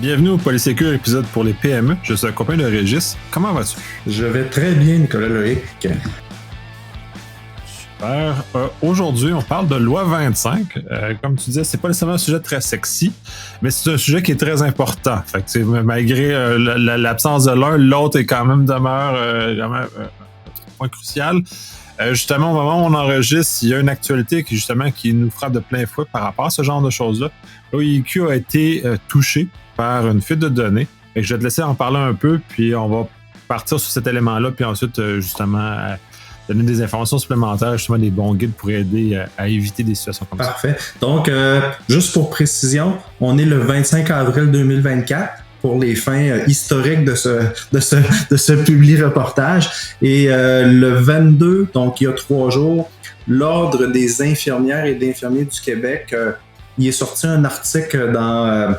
Bienvenue au Polysécure épisode pour les PME. Je suis accompagné de Régis. Comment vas-tu? Je vais très bien, Nicolas Loïc. Super. Aujourd'hui, on parle de loi 25. Comme tu disais, c'est pas nécessairement un sujet très sexy, mais c'est un sujet qui est très important. Fait que, malgré l'absence de l'un, l'autre est quand même demeure un point crucial. Justement, au moment où on enregistre, il y a une actualité qui nous frappe de plein fouet par rapport à ce genre de choses-là. L'OIQ a été touché par une fuite de données. Et je vais te laisser en parler un peu, puis on va partir sur cet élément-là, puis ensuite, donner des informations supplémentaires, justement des bons guides pour aider à éviter des situations comme ça. Parfait. Donc, juste pour précision, on est le 25 avril 2024 pour les fins historiques de ce publi-reportage. Et le 22, donc il y a 3 jours, l'Ordre des infirmières et d'infirmiers du Québec, il est sorti un article dans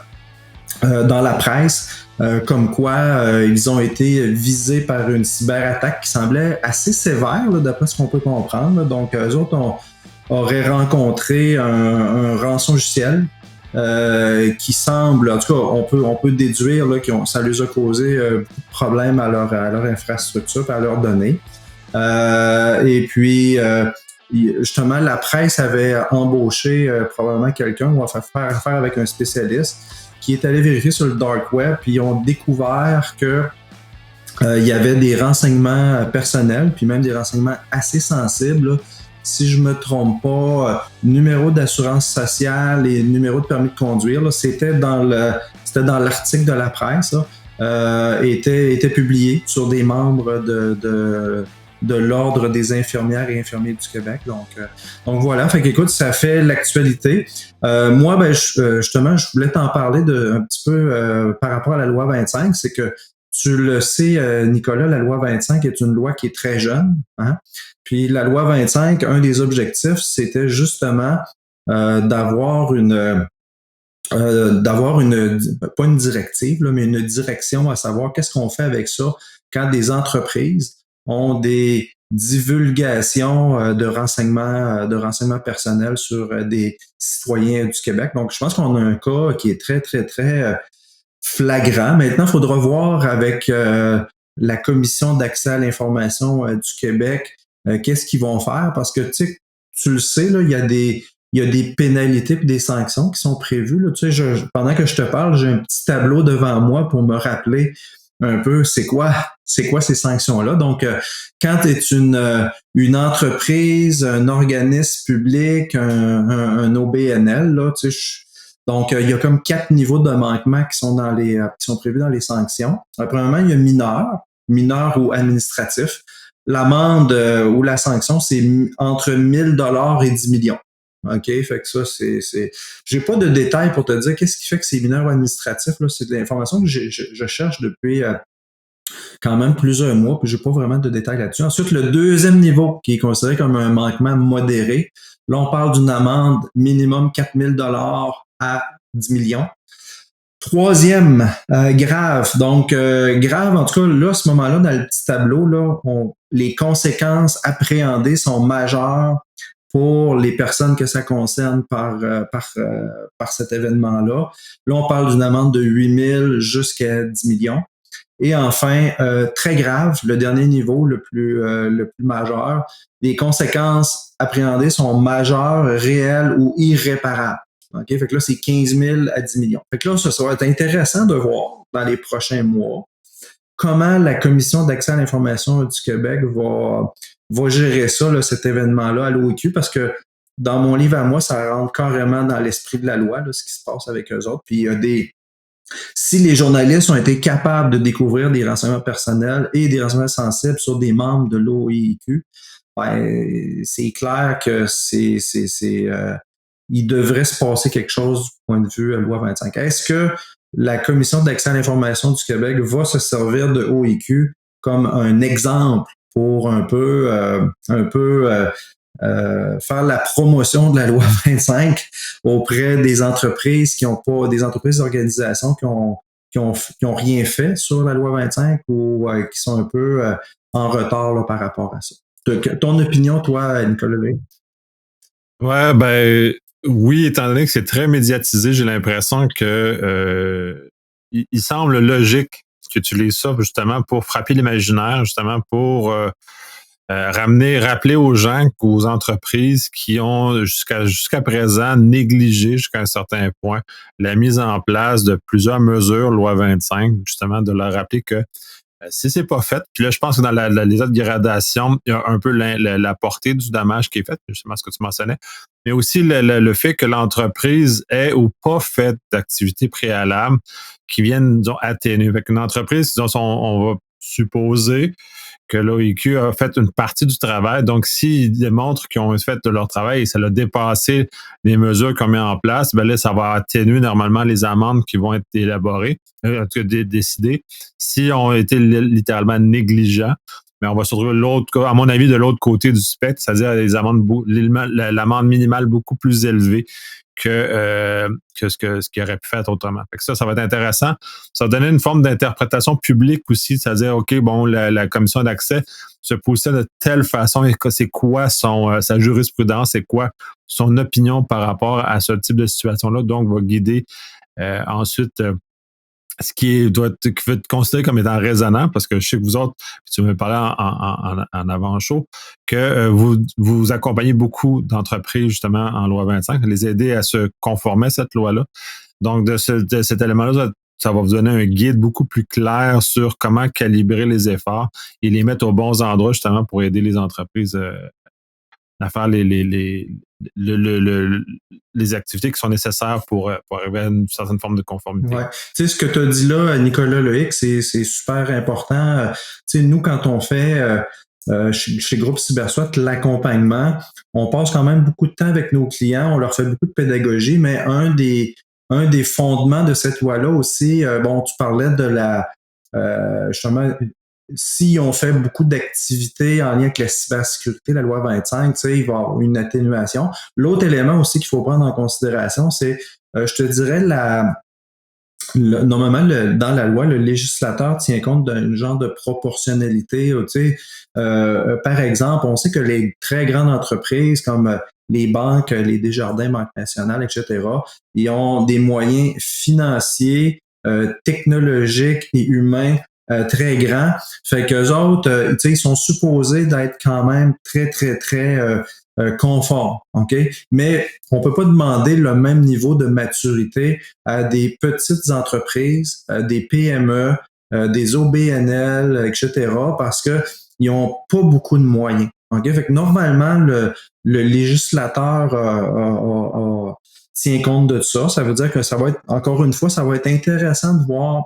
la presse comme quoi ils ont été visés par une cyberattaque qui semblait assez sévère, là, d'après ce qu'on peut comprendre. Donc, eux autres auraient rencontré un rançongiciel qui semble, en tout cas, on peut déduire là, ça les a causé beaucoup de problèmes à leur infrastructure, à leurs données. Et puis, justement, la presse avait embauché probablement quelqu'un ou a fait faire affaire avec un spécialiste qui est allé vérifier sur le dark web, puis ils ont découvert que il y avait des renseignements personnels, puis même des renseignements assez sensibles. Là. Si je me trompe pas, numéro d'assurance sociale et numéro de permis de conduire, là, c'était dans l'article de la presse, était publié sur des membres de l'Ordre des infirmières et infirmiers du Québec. Donc voilà, fait qu'écoute, ça fait l'actualité. Moi, justement, je voulais t'en parler un petit peu par rapport à la loi 25. C'est que tu le sais, Nicolas, la loi 25 est une loi qui est très jeune. Hein? Puis la loi 25, un des objectifs, c'était justement d'avoir pas une directive, là, mais une direction à savoir qu'est-ce qu'on fait avec ça quand des entreprises ont des divulgations de renseignements personnels sur des citoyens du Québec. Donc, je pense qu'on a un cas qui est très, très, très flagrant. Maintenant, il faudra voir avec la Commission d'accès à l'information du Québec qu'est-ce qu'ils vont faire, parce que tu le sais, là, il y a des pénalités et des sanctions qui sont prévues. Là. Tu sais, pendant que je te parle, j'ai un petit tableau devant moi pour me rappeler un peu c'est quoi ces sanctions-là. Donc, quand tu es une entreprise, un organisme public, un OBNL, là, tu sais, donc, il y a comme 4 niveaux de manquement qui sont prévus dans les sanctions. Premièrement, il y a mineur ou administratif. L'amende ou la sanction, c'est entre 1000 $ et 10 millions. OK? Fait que ça, j'ai pas de détails pour te dire qu'est-ce qui fait que c'est mineur ou administratif. Là. C'est de l'information que je cherche depuis quand même plusieurs mois, puis j'ai pas vraiment de détails là-dessus. Ensuite, le deuxième niveau, qui est considéré comme un manquement modéré, là, on parle d'une amende minimum 4000 $ à 10 millions. Troisième, grave. Donc, grave, en tout cas, là, à ce moment-là, dans le petit tableau, là, les conséquences appréhendées sont majeures pour les personnes que ça concerne par cet événement-là. Là, on parle d'une amende de 8000 jusqu'à 10 millions. Et enfin, très grave, le dernier niveau, le plus majeur, les conséquences appréhendées sont majeures, réelles ou irréparables. OK? Fait que là, c'est 15 000 à 10 millions. Fait que là, ça va être intéressant de voir dans les prochains mois comment la Commission d'accès à l'information du Québec va gérer ça, là, cet événement-là à l'OIQ, parce que dans mon livre à moi, ça rentre carrément dans l'esprit de la loi, là, ce qui se passe avec eux autres. Puis il y a si les journalistes ont été capables de découvrir des renseignements personnels et des renseignements sensibles sur des membres de l'OIQ, ben, c'est clair que il devrait se passer quelque chose du point de vue loi 25. Est-ce que la Commission d'accès à l'information du Québec va se servir de OIQ comme un exemple pour un peu faire la promotion de la loi 25 auprès des entreprises des entreprises d'organisations qui ont rien fait sur la loi 25 ou qui sont un peu en retard là, par rapport à ça. Ton opinion, toi, Nicolas Levé? Ouais, ben oui, étant donné que c'est très médiatisé, j'ai l'impression que il semble logique qu'ils utilisent ça justement pour frapper l'imaginaire, justement pour rappeler aux gens, aux entreprises qui ont jusqu'à présent négligé jusqu'à un certain point la mise en place de plusieurs mesures, loi 25, justement, de leur rappeler que si c'est pas fait, puis là, je pense que dans les autres gradations, il y a un peu la portée du dommage qui est fait, justement ce que tu mentionnais, mais aussi le fait que l'entreprise ait ou pas fait d'activités préalables qui viennent, disons, atténuer. Avec une entreprise, disons, on va supposer que l'OIQ a fait une partie du travail. Donc, s'ils démontrent qu'ils ont fait de leur travail et ça a dépassé les mesures qu'on met en place, ben là, ça va atténuer normalement les amendes qui vont être élaborées, en tout cas décidées. Si on été littéralement négligents, mais on va se retrouver à mon avis, de l'autre côté du spectre, c'est-à-dire les amendes, l'amende minimale beaucoup plus élevée que ce qui aurait pu faire autrement. Fait que ça va être intéressant. Ça va donner une forme d'interprétation publique aussi, c'est-à-dire, OK, bon, la commission d'accès se positionne de telle façon et c'est quoi sa jurisprudence, c'est quoi son opinion par rapport à ce type de situation-là, donc va guider ensuite ce qui doit être considéré comme étant raisonnable, parce que je sais que vous autres, tu me parlais en avant-show, que vous accompagnez beaucoup d'entreprises justement en loi 25, les aider à se conformer à cette loi-là. Donc, de cet élément-là, ça va vous donner un guide beaucoup plus clair sur comment calibrer les efforts et les mettre aux bons endroits justement pour aider les entreprises à faire les activités qui sont nécessaires pour arriver à une certaine forme de conformité. Ouais. Tu sais, ce que tu as dit là, Nicolas Loïc, c'est super important. Tu sais, nous, quand on fait chez Groupe Cyberswat l'accompagnement, on passe quand même beaucoup de temps avec nos clients, on leur fait beaucoup de pédagogie, mais un des fondements de cette loi-là aussi, bon, tu parlais de justement, si on fait beaucoup d'activités en lien avec la cybersécurité, la loi 25, tu sais, il va y avoir une atténuation. L'autre élément aussi qu'il faut prendre en considération, c'est, je te dirais, normalement, dans la loi, le législateur tient compte d'un genre de proportionnalité. Tu sais, par exemple, on sait que les très grandes entreprises comme les banques, les Desjardins, Banque nationale, etc., ils ont des moyens financiers, technologiques et humains très grands. Fait qu'eux autres, tu sais, ils sont supposés d'être quand même très, très, très conformes. OK? Mais on peut pas demander le même niveau de maturité à des petites entreprises, des PME, des OBNL, etc., parce que ils ont pas beaucoup de moyens. OK? Fait que normalement, le législateur tient compte de ça. Ça veut dire que ça va être, encore une fois, ça va être intéressant de voir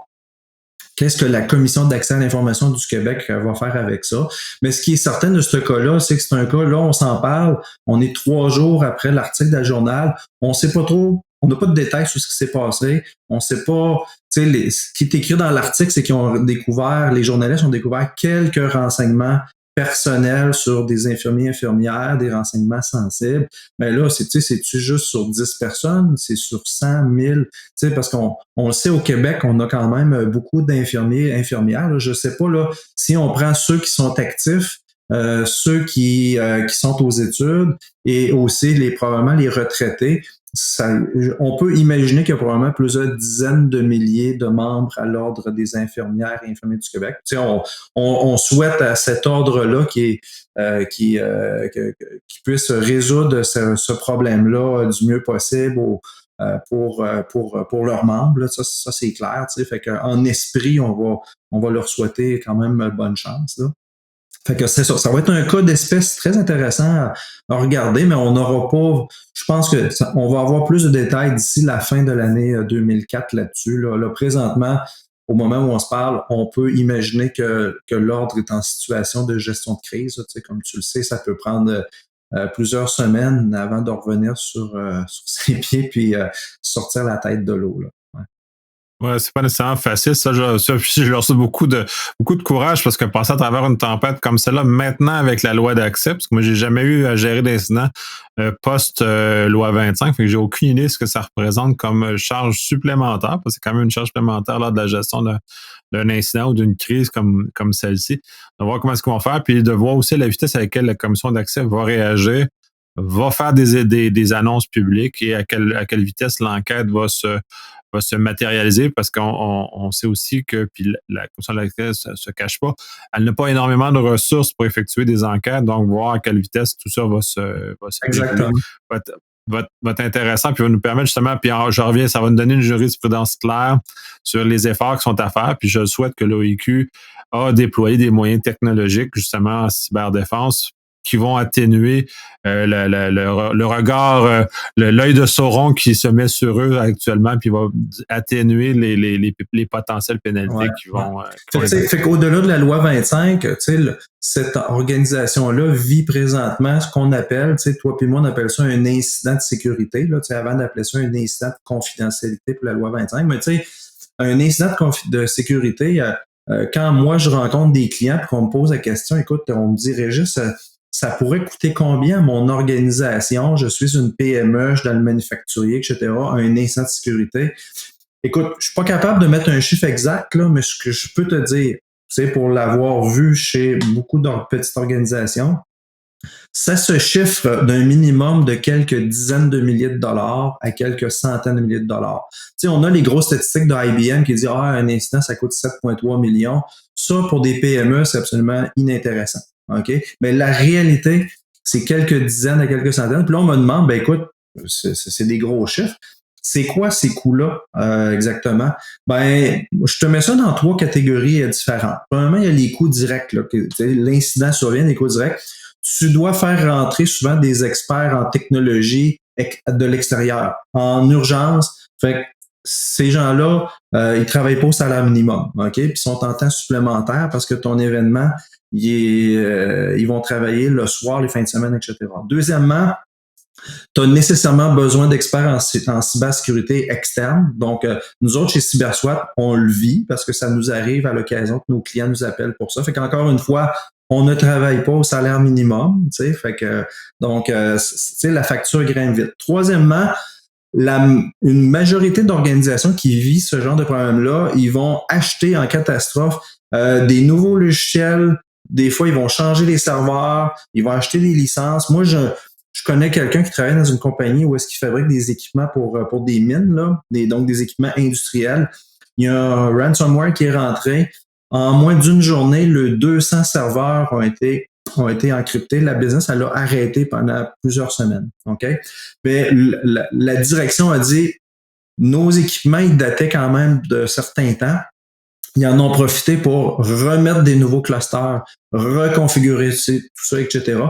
qu'est-ce que la Commission d'accès à l'information du Québec va faire avec ça. Mais ce qui est certain de ce cas-là, c'est que c'est un cas, là, on s'en parle, on est 3 jours après l'article de la journal, on sait pas trop, on n'a pas de détails sur ce qui s'est passé, on sait pas, tu sais, ce qui est écrit dans l'article, c'est qu'ils ont découvert, les journalistes ont découvert quelques renseignements personnels sur des infirmiers, infirmières, des renseignements sensibles. Mais là, c'est-tu juste sur 10 personnes? C'est sur 100, 1000? Tu sais, parce qu'on le sait, au Québec, on a quand même beaucoup d'infirmiers, infirmières. Là. Je sais pas, là, si on prend ceux qui sont actifs, ceux qui sont aux études et aussi probablement les retraités, on peut imaginer qu'il y a probablement plusieurs dizaines de milliers de membres à l'Ordre des infirmières et infirmiers du Québec. Tu sais, on souhaite à cet ordre-là qui puisse résoudre ce problème-là du mieux possible pour leurs membres. Là. Ça c'est clair. Tu sais, fait qu'en esprit, on va leur souhaiter quand même bonne chance. Là. Fait que c'est ça va être un cas d'espèce très intéressant à regarder, mais on n'aura pas, je pense que on va avoir plus de détails d'ici la fin de l'année 2004 là-dessus. Là, présentement, au moment où on se parle, on peut imaginer que l'ordre est en situation de gestion de crise. Tu sais, comme tu le sais, ça peut prendre plusieurs semaines avant de revenir sur ses pieds puis sortir la tête de l'eau. Là. Ouais. Ouais, c'est pas nécessairement facile. Je leur souhaite beaucoup de courage parce que passer à travers une tempête comme celle-là, maintenant avec la loi d'accès, parce que moi, j'ai jamais eu à gérer d'incidents post-loi 25, fait que j'ai aucune idée de ce que ça représente comme charge supplémentaire, parce que c'est quand même une charge supplémentaire lors de la gestion d'un incident ou d'une crise comme celle-ci. De voir comment est-ce qu'ils vont faire, puis de voir aussi la vitesse à laquelle la commission d'accès va réagir va faire des annonces publiques et à quelle vitesse l'enquête va se matérialiser parce qu'on sait aussi que, puis la commission de l'enquête se cache pas, elle n'a pas énormément de ressources pour effectuer des enquêtes, donc voir à quelle vitesse tout ça va se dérouler Exactement. va être intéressant, puis va nous permettre justement, puis je reviens, ça va nous donner une jurisprudence claire sur les efforts qui sont à faire, puis je souhaite que l'OIQ a déployé des moyens technologiques justement en cyberdéfense qui vont atténuer le regard, l'œil de Sauron qui se met sur eux actuellement, puis va atténuer les potentielles pénalités Ouais, qui ouais. vont. Fait qu'au-delà de la loi 25, cette organisation-là vit présentement ce qu'on appelle, toi puis moi, on appelle ça un incident de sécurité, là, avant d'appeler ça un incident de confidentialité pour la loi 25. Mais un incident de sécurité, quand moi je rencontre des clients et qu'on me pose la question, écoute, on me dit, Régis, ça pourrait coûter combien à mon organisation? Je suis une PME, je suis dans le manufacturier, etc., un incident de sécurité. Écoute, je suis pas capable de mettre un chiffre exact, là, mais ce que je peux te dire, pour l'avoir vu chez beaucoup de petites organisations, ça se chiffre d'un minimum de quelques dizaines de milliers de dollars à quelques centaines de milliers de dollars. On a les grosses statistiques de IBM qui disent un incident, ça coûte 7,3 millions. Ça, pour des PME, c'est absolument inintéressant. OK? Mais la réalité, c'est quelques dizaines à quelques centaines. Puis là, on me demande, ben écoute, c'est des gros chiffres. C'est quoi ces coûts-là exactement? Ben, je te mets ça dans 3 catégories différentes. Premièrement, il y a les coûts directs. L'incident survient, les coûts directs. Tu dois faire rentrer souvent des experts en technologie de l'extérieur, en urgence. Fait que ces gens-là, ils travaillent pas au salaire minimum, OK? Puis ils sont en temps supplémentaire parce que ton événement, ils vont travailler le soir, les fins de semaine, etc. Deuxièmement, tu as nécessairement besoin d'experts en cybersécurité externe. Donc, nous autres, chez CyberSwat, on le vit parce que ça nous arrive à l'occasion que nos clients nous appellent pour ça. Fait qu'encore une fois, on ne travaille pas au salaire minimum, fait que, donc, la facture grimpe vite. Troisièmement, une majorité d'organisations qui vivent ce genre de problème-là, ils vont acheter en catastrophe des nouveaux logiciels. Des fois, ils vont changer les serveurs, ils vont acheter des licences. Moi, je connais quelqu'un qui travaille dans une compagnie où est-ce qu'il fabrique des équipements pour des mines, là, donc des équipements industriels. Il y a un ransomware qui est rentré. En moins d'une journée, le 200 serveurs ont été encryptés. La business, elle a arrêté pendant plusieurs semaines. OK? Mais la direction a dit, nos équipements, ils dataient quand même de certains temps. Ils en ont profité pour remettre des nouveaux clusters, reconfigurer tout ça, etc.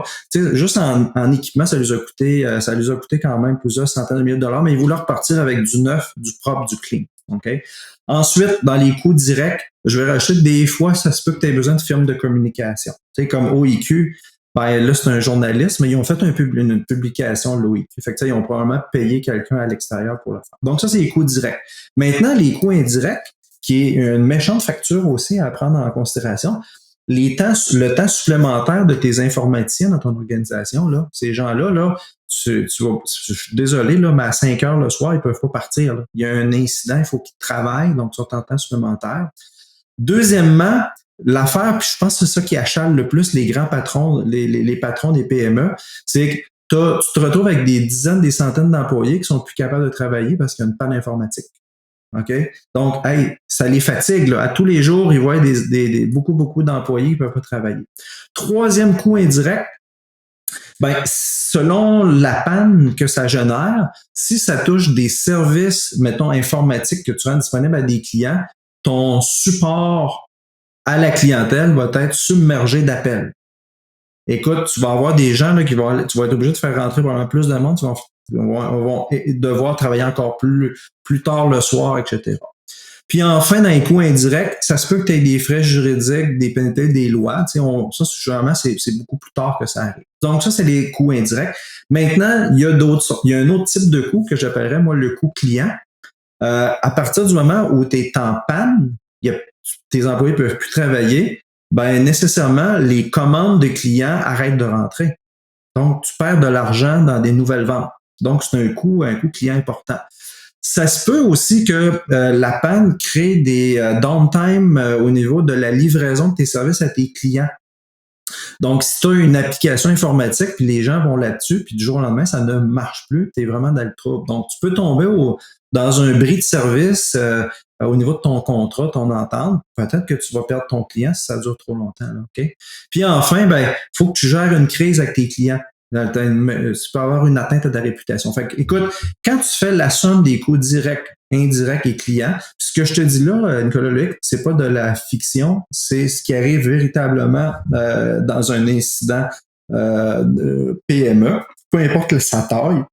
Juste en équipement, ça les a coûté quand même plusieurs centaines de milliers de dollars, mais ils voulaient repartir avec du neuf, du propre, du clean. Okay? Ensuite, dans les coûts directs, je vais rajouter des fois, ça se peut que tu aies besoin de firmes de communication. Comme OIQ, ben là, c'est un journaliste, mais ils ont fait une publication, l'OIQ. Fait que ils ont probablement payé quelqu'un à l'extérieur pour le faire. Donc, ça, c'est les coûts directs. Maintenant, les coûts indirects, qui est une méchante facture aussi à prendre en considération. Le temps supplémentaire de tes informaticiens dans ton organisation, là, ces gens-là, là, je suis désolé, là, mais à 5 heures le soir, ils ne peuvent pas partir. Là. Il y a un incident, il faut qu'ils travaillent, donc ils sont en temps supplémentaire. Deuxièmement, l'affaire, puis je pense que c'est ça qui achale le plus les grands patrons, les patrons des PME, c'est que tu te retrouves avec des dizaines, des centaines d'employés qui sont plus capables de travailler parce qu'il y a une panne informatique. OK? Donc, ça les fatigue. Là. À tous les jours, ils voient beaucoup d'employés qui ne peuvent pas travailler. Troisième coût indirect, selon la panne que ça génère, si ça touche des services, mettons, informatiques que tu rends disponibles à des clients, ton support à la clientèle va être submergé d'appels. Écoute, tu vas avoir des gens là, tu vas être obligé de faire rentrer probablement plus de monde, vont devoir travailler encore plus tard le soir, etc. Puis enfin, dans les coûts indirects, ça se peut que tu aies des frais juridiques, des pénalités, des lois. Ça, généralement, c'est beaucoup plus tard que ça arrive. Donc, ça, c'est les coûts indirects. Maintenant, il y a un autre type de coût que j'appellerais, moi, le coût client. À partir du moment où tu es en panne, tes employés ne peuvent plus travailler, nécessairement, les commandes de clients arrêtent de rentrer. Donc, tu perds de l'argent dans des nouvelles ventes. Donc, c'est un coût client important. Ça se peut aussi que la panne crée des downtime au niveau de la livraison de tes services à tes clients. Donc, si tu as une application informatique, puis les gens vont là-dessus, puis du jour au lendemain, ça ne marche plus, tu es vraiment dans le trouble. Donc, tu peux tomber dans un bris de service au niveau de ton contrat, ton entente. Peut-être que tu vas perdre ton client si ça dure trop longtemps. Là, OK? Puis enfin, ben, faut que tu gères une crise avec tes clients. Tu peux avoir une atteinte à ta réputation. Fait que, écoute, quand tu fais la somme des coûts directs, indirects et clients, ce que je te dis là, Nicolas Luc, c'est pas de la fiction, c'est ce qui arrive véritablement dans un incident PME, peu importe sa taille.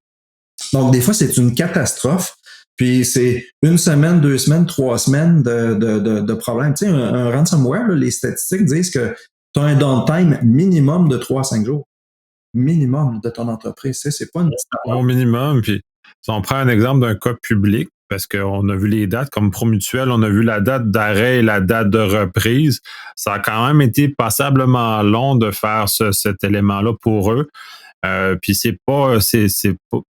Donc, des fois, c'est une catastrophe. Puis c'est 1 semaine, 2 semaines, 3 semaines de problèmes. Tu sais, un ransomware, là, les statistiques disent que tu as un downtime minimum de 3 à 5 jours. Minimum de ton entreprise. Tu sais, c'est pas une... Au minimum. Puis si on prend un exemple d'un cas public, parce qu'on a vu les dates comme Promutuel, on a vu la date d'arrêt et la date de reprise. Ça a quand même été passablement long de faire cet élément-là pour eux. Puis c'est pas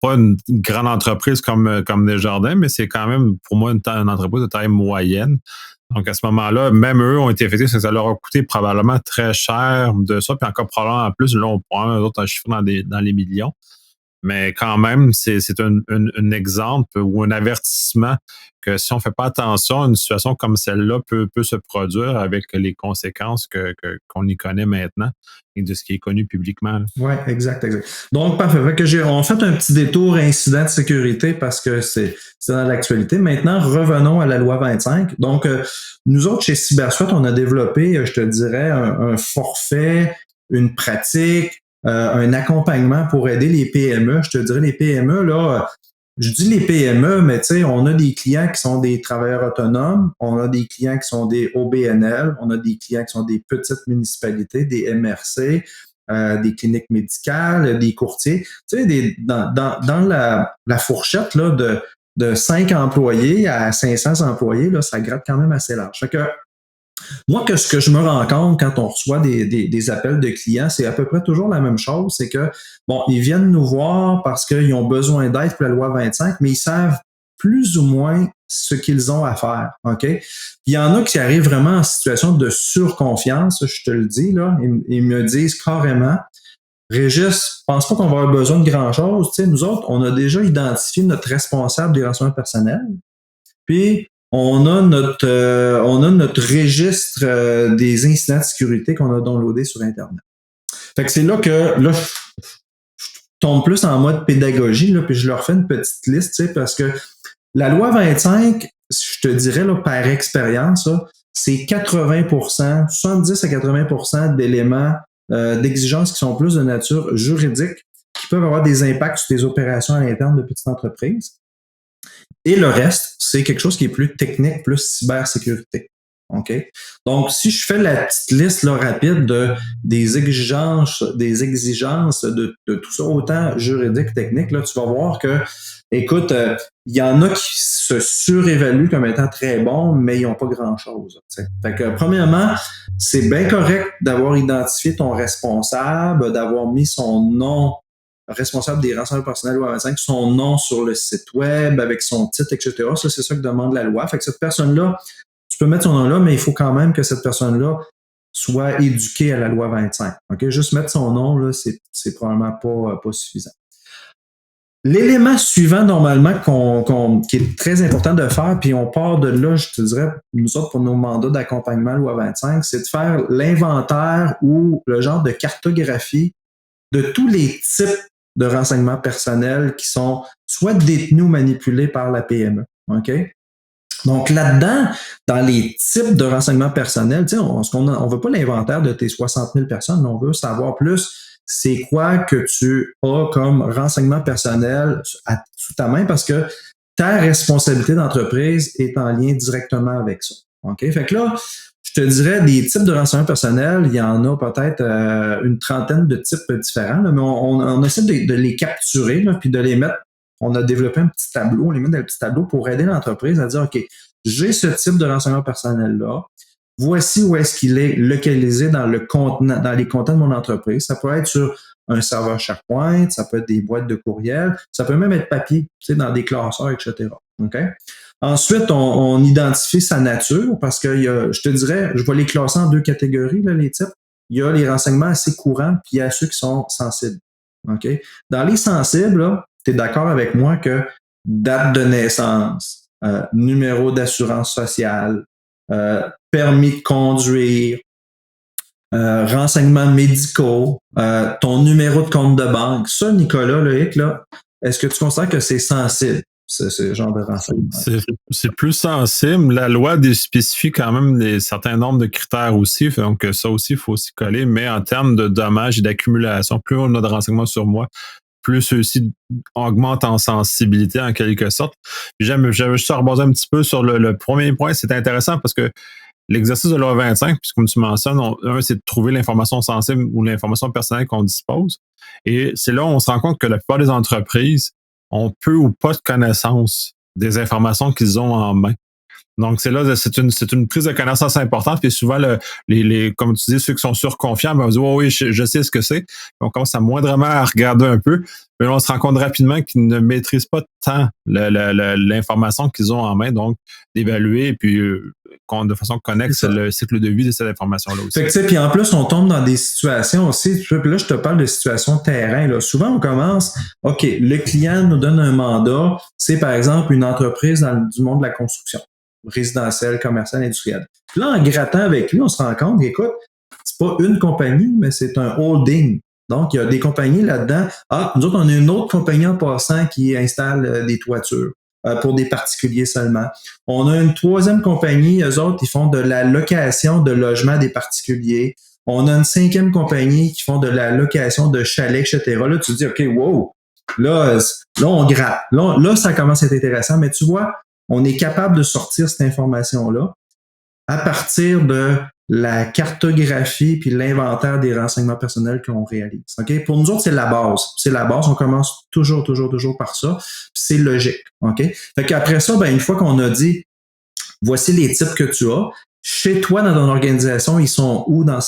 une grande entreprise comme Desjardins, mais c'est quand même pour moi une entreprise de taille moyenne. Donc à ce moment-là, même eux ont été affectés, ça leur a coûté probablement très cher de ça, puis encore probablement en plus, là on prend un autre chiffre dans les millions. Mais quand même, c'est un exemple ou un avertissement que si on ne fait pas attention, une situation comme celle-là peut se produire avec les conséquences qu'on y connaît maintenant et de ce qui est connu publiquement. Oui, exact. Donc, parfait. On fait un petit détour incident de sécurité parce que c'est dans l'actualité. Maintenant, revenons à la loi 25. Donc, nous autres, chez CyberSwat, on a développé, je te dirais, un forfait, une pratique, un accompagnement pour aider les PME. Je te dirais, les PME, là, je dis les PME, mais tu sais, on a des clients qui sont des travailleurs autonomes, on a des clients qui sont des OBNL, on a des clients qui sont des petites municipalités, des MRC, des cliniques médicales, des courtiers. Tu sais, dans la fourchette là, de 5 employés à 500 employés, là, ça gratte quand même assez large. Fait que, moi, ce que je me rends compte quand on reçoit des appels de clients, c'est à peu près toujours la même chose. C'est que, bon, ils viennent nous voir parce qu'ils ont besoin d'aide pour la loi 25, mais ils savent plus ou moins ce qu'ils ont à faire. OK? Il y en a qui arrivent vraiment en situation de surconfiance, je te le dis, là. Ils me disent carrément, Régis, je pense pas qu'on va avoir besoin de grand-chose. Tu sais, nous autres, on a déjà identifié notre responsable des renseignements personnels. Puis, on a notre registre des incidents de sécurité qu'on a downloadé sur Internet. Fait que c'est là que là, je tombe plus en mode pédagogie, là, puis je leur fais une petite liste, tu sais, parce que la loi 25, je te dirais là, par expérience, là, c'est 80%, 70 à 80% d'éléments d'exigences qui sont plus de nature juridique, qui peuvent avoir des impacts sur tes opérations à l'interne de petites entreprises. Et le reste, c'est quelque chose qui est plus technique, plus cybersécurité. OK? Donc, si je fais la petite liste là, rapide des exigences de tout ça, autant juridique que technique, là, tu vas voir que, écoute, il y en a qui se surévaluent comme étant très bons, mais ils n'ont pas grand-chose. Fait que, premièrement, c'est bien correct d'avoir identifié ton responsable, d'avoir mis son nom responsable des renseignements personnels loi 25, son nom sur le site web, avec son titre, etc. Ça, c'est ça que demande la loi. Fait que cette personne-là, tu peux mettre son nom là, mais il faut quand même que cette personne-là soit éduquée à la loi 25. OK? Juste mettre son nom, là, c'est probablement pas suffisant. L'élément suivant, normalement, qui est très important de faire, puis on part de là, je te dirais, nous autres, pour nos mandats d'accompagnement loi 25, c'est de faire l'inventaire ou le genre de cartographie de tous les types de renseignements personnels qui sont soit détenus ou manipulés par la PME. OK? Donc là-dedans, dans les types de renseignements personnels, on ne veut pas l'inventaire de tes 60 000 personnes, mais on veut savoir plus c'est quoi que tu as comme renseignement personnel sous ta main parce que ta responsabilité d'entreprise est en lien directement avec ça. OK? Fait que là, je te dirais, des types de renseignements personnels, il y en a peut-être une trentaine de types différents, là, mais on essaie de les capturer là, puis de les mettre. On a développé un petit tableau, on les met dans le petit tableau pour aider l'entreprise à dire, OK, j'ai ce type de renseignement personnel-là. Voici où est-ce qu'il est localisé dans les contenants de mon entreprise. Ça peut être sur un serveur SharePoint, ça peut être des boîtes de courriel, ça peut même être papier, tu sais, dans des classeurs, etc. OK? Ensuite, on identifie sa nature parce que je te dirais, je vais les classer en 2 catégories, là, les types. il y a les renseignements assez courants, puis il y a ceux qui sont sensibles. OK? Dans les sensibles, tu es d'accord avec moi que date de naissance, numéro d'assurance sociale, permis de conduire, renseignements médicaux, ton numéro de compte de banque. Ça, Nicolas, Loïc, là, est-ce que tu considères que c'est sensible, ce genre de renseignements? C'est plus sensible. La loi spécifie quand même certains nombres de critères aussi, donc ça aussi, il faut aussi coller, mais en termes de dommages et d'accumulation, plus on a de renseignements sur moi, plus ceux-ci augmentent en sensibilité en quelque sorte. J'aime juste rebondir un petit peu sur le premier point, c'est intéressant parce que l'exercice de la loi 25, puisque comme tu mentionnes, c'est de trouver l'information sensible ou l'information personnelle qu'on dispose. Et c'est là où on se rend compte que la plupart des entreprises ont peu ou pas de connaissance des informations qu'ils ont en main. Donc, c'est une prise de connaissance importante. Puis souvent, comme tu dis, ceux qui sont surconfiants, on se dit, oh, oui, je sais ce que c'est. Puis on commence à moindrement à regarder un peu. Mais là, on se rend compte rapidement qu'ils ne maîtrisent pas tant l'information qu'ils ont en main. Donc, d'évaluer et puis de façon connexe le cycle de vie de cette information-là aussi. Fait que, puis en plus, on tombe dans des situations aussi. Puis là, je te parle de situations terrain. Là. Souvent, on commence, OK, le client nous donne un mandat. C'est par exemple une entreprise du monde de la construction. Résidentiel, commercial, industriel. Puis là, en grattant avec lui, on se rend compte qu'écoute, c'est pas une compagnie, mais c'est un holding. Donc, il y a des compagnies là-dedans. Ah, nous autres, on a une autre compagnie en passant qui installe des toitures pour des particuliers seulement. On a une troisième compagnie, eux autres, ils font de la location de logements des particuliers. On a une cinquième compagnie qui font de la location de chalets, etc. Là, tu te dis, OK, wow, là on gratte. Là, ça commence à être intéressant, mais tu vois, on est capable de sortir cette information-là à partir de la cartographie puis l'inventaire des renseignements personnels qu'on réalise. OK? Pour nous autres, c'est la base. C'est la base. On commence toujours par ça. Puis c'est logique. OK? Fait qu'après ça, une fois qu'on a dit voici les types que tu as, chez toi, dans ton organisation, ils sont où dans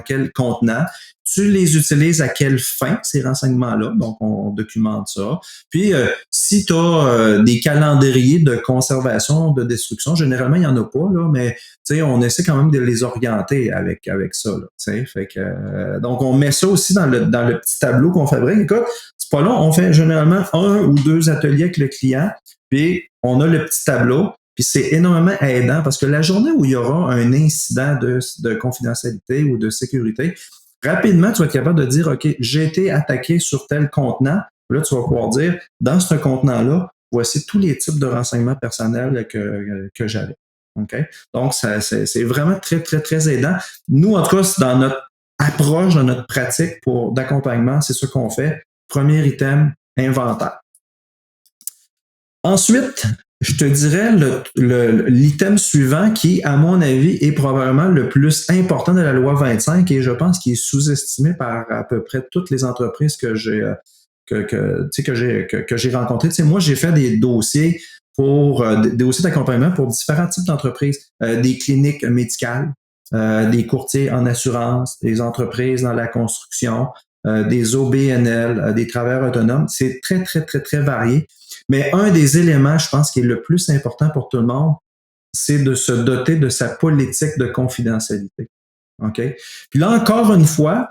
quel contenant? Tu les utilises à quelle fin, ces renseignements-là? Donc, on documente ça. Puis, si tu as des calendriers de conservation, de destruction, généralement, il n'y en a pas, là, mais on essaie quand même de les orienter avec ça. Là, fait que, donc, on met ça aussi dans le petit tableau qu'on fabrique. Écoute, c'est pas long, on fait généralement 1 ou 2 ateliers avec le client, puis on a le petit tableau. Puis c'est énormément aidant parce que la journée où il y aura un incident de confidentialité ou de sécurité, rapidement, tu vas être capable de dire, OK, j'ai été attaqué sur tel contenant. Là, tu vas pouvoir dire, dans ce contenant-là, voici tous les types de renseignements personnels que j'avais. OK? Donc, c'est vraiment très, très, très aidant. Nous, en tout cas, dans notre approche, dans notre pratique d'accompagnement, c'est ce qu'on fait. Premier item, inventaire. Ensuite, je te dirais l'item suivant qui, à mon avis, est probablement le plus important de la loi 25 et je pense qu'il est sous-estimé par à peu près toutes les entreprises que j'ai rencontrées. Moi, j'ai fait des dossiers des dossiers d'accompagnement pour différents types d'entreprises, des cliniques médicales, des courtiers en assurance, des entreprises dans la construction, des OBNL, des travailleurs autonomes. C'est très, très, très, très varié. Mais un des éléments, je pense, qui est le plus important pour tout le monde, c'est de se doter de sa politique de confidentialité. OK? Puis là, encore une fois,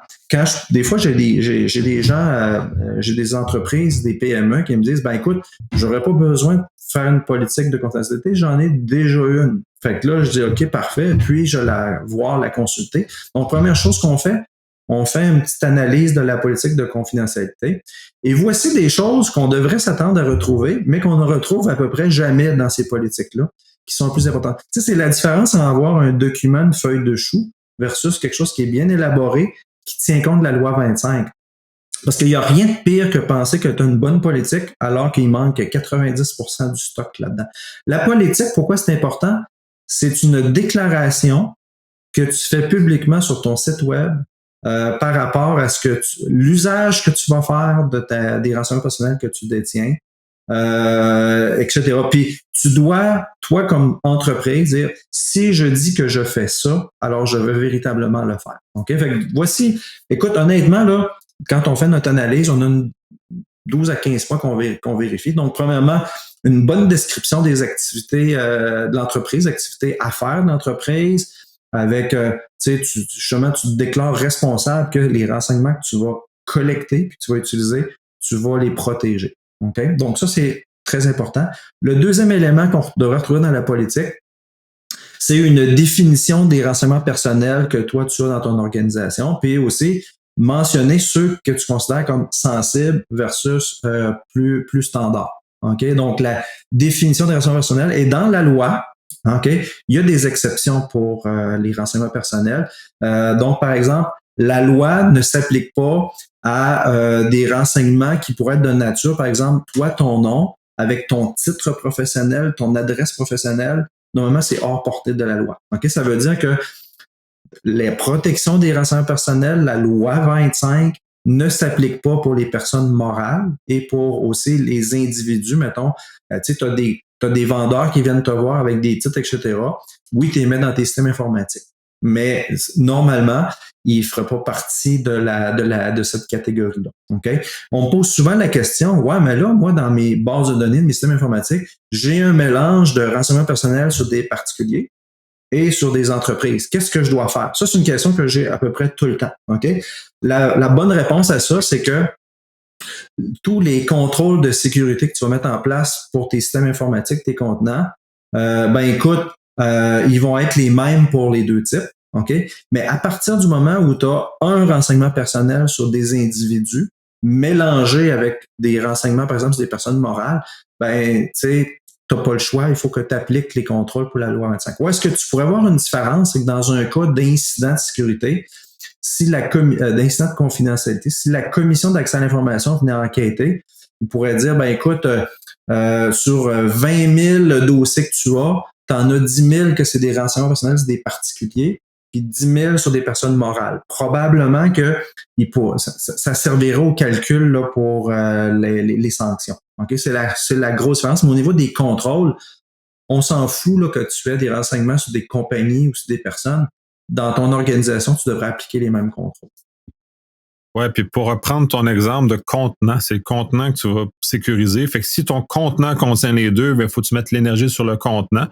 des fois, j'ai des gens, j'ai des entreprises, des PME qui me disent, écoute, j'aurais pas besoin de faire une politique de confidentialité, j'en ai déjà une. Fait que là, je dis, OK, parfait, puis je vais la consulter. Donc, première chose qu'on fait, on fait une petite analyse de la politique de confidentialité. Et voici des choses qu'on devrait s'attendre à retrouver, mais qu'on ne retrouve à peu près jamais dans ces politiques-là, qui sont plus importantes. Tu sais, c'est la différence en avoir un document, une feuille de chou, versus quelque chose qui est bien élaboré, qui tient compte de la loi 25. Parce qu'il n'y a rien de pire que penser que tu as une bonne politique alors qu'il manque 90% du stock là-dedans. La politique, pourquoi c'est important? C'est une déclaration que tu fais publiquement sur ton site web par rapport à l'usage que tu vas faire des renseignements personnels que tu détiens, etc. Puis tu dois, toi comme entreprise, dire si je dis que je fais ça, alors je veux véritablement le faire. OK? Fait que voici, écoute, honnêtement, là, quand on fait notre analyse, on a 12 à 15 points qu'on vérifie. Donc, premièrement, une bonne description des activités de l'entreprise, activités à faire de l'entreprise, avec, justement, tu te déclares responsable que les renseignements que tu vas collecter puis que tu vas utiliser, tu vas les protéger. OK? Donc, ça, c'est très important. Le deuxième élément qu'on devrait retrouver dans la politique, c'est une définition des renseignements personnels que toi, tu as dans ton organisation, puis aussi mentionner ceux que tu considères comme sensibles versus plus standards. OK? Donc, la définition des renseignements personnels est dans la loi. OK? Il y a des exceptions pour les renseignements personnels. Donc, par exemple, la loi ne s'applique pas à des renseignements qui pourraient être de nature, par exemple, toi, ton nom, avec ton titre professionnel, ton adresse professionnelle, normalement, c'est hors portée de la loi. OK? Ça veut dire que les protections des renseignements personnels, la loi 25, ne s'applique pas pour les personnes morales et pour aussi les individus. Mettons, tu sais, tu as des vendeurs qui viennent te voir avec des titres, etc. Oui, tu les mets dans tes systèmes informatiques. Mais normalement, il ne ferait pas partie de cette catégorie-là. Okay? On me pose souvent la question, ouais, mais là, moi, dans mes bases de données, de mes systèmes informatiques, j'ai un mélange de renseignements personnels sur des particuliers et sur des entreprises. Qu'est-ce que je dois faire? Ça, c'est une question que j'ai à peu près tout le temps. Okay? La bonne réponse à ça, c'est que tous les contrôles de sécurité que tu vas mettre en place pour tes systèmes informatiques, tes contenants, écoute, ils vont être les mêmes pour les deux types. OK? Mais à partir du moment où tu as un renseignement personnel sur des individus mélangé avec des renseignements, par exemple, sur des personnes morales, tu sais, tu n'as pas le choix, il faut que tu appliques les contrôles pour la loi 25. Où est-ce que tu pourrais voir une différence? C'est que dans un cas d'incident de sécurité, si d'incident de confidentialité, si la commission d'accès à l'information venait enquêter, il pourrait dire, écoute, sur 20 000 dossiers que tu en as 10 000 que c'est des renseignements personnels, c'est des particuliers, puis 10 000 sur des personnes morales. Probablement que ça servirait au calcul là, pour les sanctions. Okay? C'est la grosse différence. Mais au niveau des contrôles, on s'en fout là, que tu aies des renseignements sur des compagnies ou sur des personnes. Dans ton organisation, tu devrais appliquer les mêmes contrôles. Ouais, puis pour reprendre ton exemple de contenant, c'est le contenant que tu vas sécuriser. Fait que si ton contenant contient les deux, il faut que tu mettes l'énergie sur le contenant.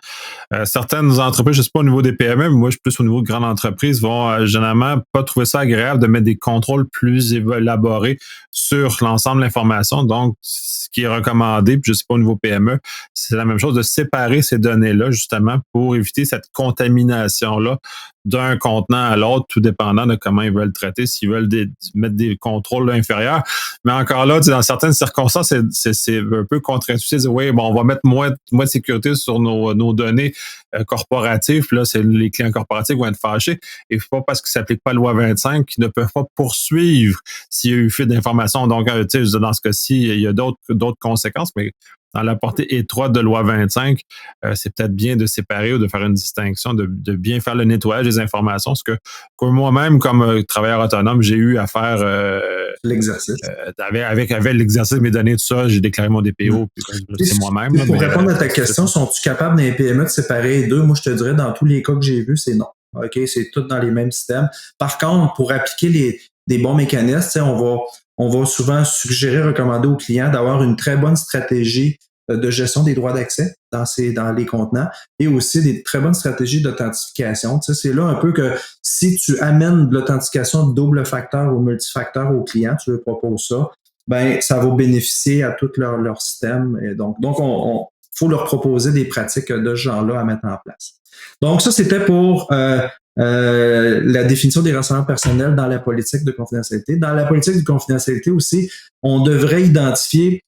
Certaines entreprises, je sais pas au niveau des PME, mais moi je suis plus au niveau de grandes entreprises, vont généralement pas trouver ça agréable de mettre des contrôles plus élaborés sur l'ensemble de l'information. Donc, ce qui est recommandé, puis je sais pas au niveau PME, c'est la même chose de séparer ces données-là justement pour éviter cette contamination-là d'un contenant à l'autre, tout dépendant de comment ils veulent traiter, s'ils veulent mettre des contrôles là, inférieurs. Mais encore là, dans certaines circonstances, c'est un peu contre-intuitif de dire, oui, bon, on va mettre moins de sécurité sur nos données corporatives. Puis là, c'est les clients corporatifs vont être fâchés. Et pas parce qu'ils ne s'appliquent pas la loi 25 qu'ils ne peuvent pas poursuivre s'il y a eu fuite d'informations. Donc, tu sais, dans ce cas-ci, il y a d'autres conséquences, mais dans la portée étroite de loi 25, c'est peut-être bien de séparer ou de faire une distinction, de bien faire le nettoyage des informations. Ce que moi-même, comme travailleur autonome, j'ai eu à faire l'exercice. Avec l'exercice de mes données, tout ça, j'ai déclaré mon DPO, puis c'est moi-même. Pour répondre à ta question, sont-tu capables d'un PME de séparer les deux? Moi, je te dirais, dans tous les cas que j'ai vus, c'est non. OK, c'est tout dans les mêmes systèmes. Par contre, pour appliquer des bons mécanismes, on va souvent suggérer, recommander aux clients d'avoir une très bonne stratégie de gestion des droits d'accès dans les contenants et aussi des très bonnes stratégies d'authentification. Tu sais, c'est là un peu que si tu amènes de l'authentification de double facteur ou multifacteur aux clients, tu leur proposes ça, ça va bénéficier à tout leur système. Et donc on faut leur proposer des pratiques de ce genre-là à mettre en place. Donc, ça, c'était pour la définition des renseignements personnels dans la politique de confidentialité. Dans la politique de confidentialité aussi, on devrait identifier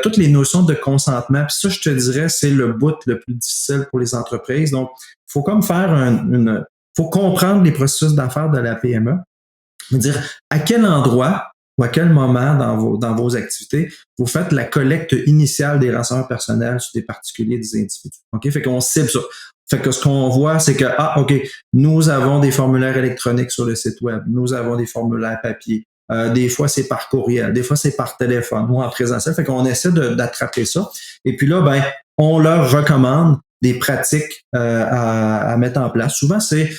toutes les notions de consentement. Puis ça, je te dirais, c'est le bout le plus difficile pour les entreprises. Donc, il faut comme faire faut comprendre les processus d'affaires de la PME. Dire à quel endroit ou à quel moment dans vos activités, vous faites la collecte initiale des renseignements personnels sur des particuliers, des individus. OK? Fait qu'on cible ça. Fait que ce qu'on voit, c'est que, OK, nous avons des formulaires électroniques sur le site web, nous avons des formulaires papier. Des fois, c'est par courriel, des fois, c'est par téléphone ou en présentiel. Fait qu'on essaie d'attraper ça. Et puis là, on leur recommande des pratiques à mettre en place. Souvent, c'est,